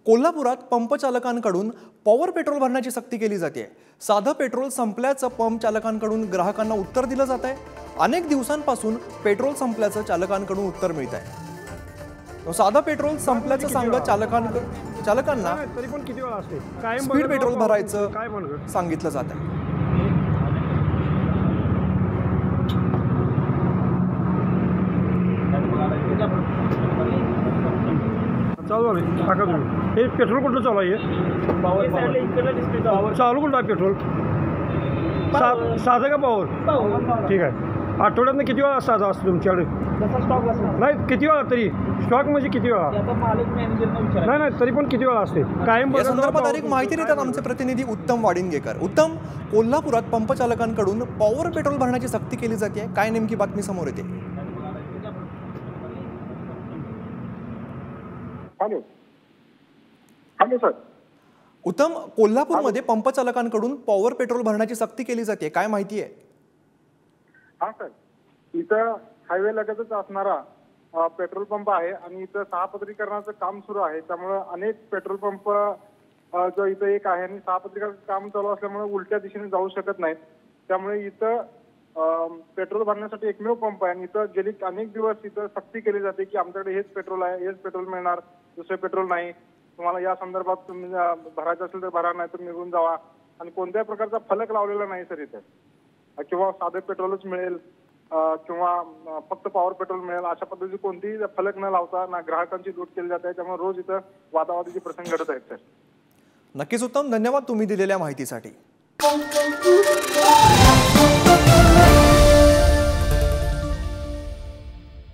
कोल्हापुरात पंप चालकांकडून power petrol भरण्याची सक्ती केली जाते। साधं पेट्रोल संपल्याचं पंप चालकांकडून ग्राहकांना उत्तर दिलं जात आहे। अनेक दिवसांपासून पेट्रोल संपल्याचं चालकांकडून उत्तर मिळत आहे। साधं पेट्रोल संपल्याचं सांगत चालकांना तरी पण किती वेळ असते स्पीड पेट्रोल भरायचं सांगितलं जात आहे। चालू आहे टाका तुम्ही। हे पेट्रोल कुठलं चालू आहे? चालू कुठलं आहे पेट्रोल? साधं का पॉवर? ठीक आहे। आठवड्यातनं किती वेळा साधा असतो तुमच्याकडे? नाही किती वेळा तरी स्टॉक म्हणजे किती वेळा? नाही तरी पण किती वेळा असते कायम? या संदर्भात अधिक माहिती देतात आमचे प्रतिनिधी उत्तम वाडिंगेकर। उत्तम, कोल्हापुरात पंप चालकांकडून पॉवर पेट्रोल भरण्याची सक्ती केली जाते, काय नेमकी बातमी समोर येते? Hello sir. उत्तम, कोल्हापूरमध्ये पंप चालकांकडून पॉवर पेट्रोल भरण्याची सक्ती केली जाते, काय माहिती आहे? हा सर, इथं हायवे लगतच असणारा पेट्रोल पंप आहे आणि इथं सहापत्रीकरणाचं काम सुरू आहे। त्यामुळे अनेक पेट्रोल पंप जो इथं एक आहे आणि सहापत्रीकरणाचं काम चालू असल्यामुळे उलट्या दिशेने जाऊ शकत नाहीत। त्यामुळे इथं पेट्रोल भरण्यासाठी एकमेव पंप आहे आणि इथं गेली अनेक दिवस इथं सक्ती केली जाते की आमच्याकडे हेच पेट्रोल आहे, हेच पेट्रोल मिळणार, दुसरे पेट्रोल नाही। तुम्हाला या संदर्भात तुम्ही भरायचं असेल तर भरा, नाही तर निघून जावा। आणि कोणत्याही प्रकारचा फलक लावलेला नाही सर इथे, किंवा साधे पेट्रोलच मिळेल किंवा फक्त पॉवर पेट्रोल मिळेल अशा पद्धतीचे कोणतीही फलक न लावता ना ग्राहकांची लूट केली जाते। त्यामुळे रोज इथं वादावादीचे प्रसंग घडत आहेत सर। नक्कीच उत्तम, धन्यवाद तुम्ही दिलेल्या माहितीसाठी।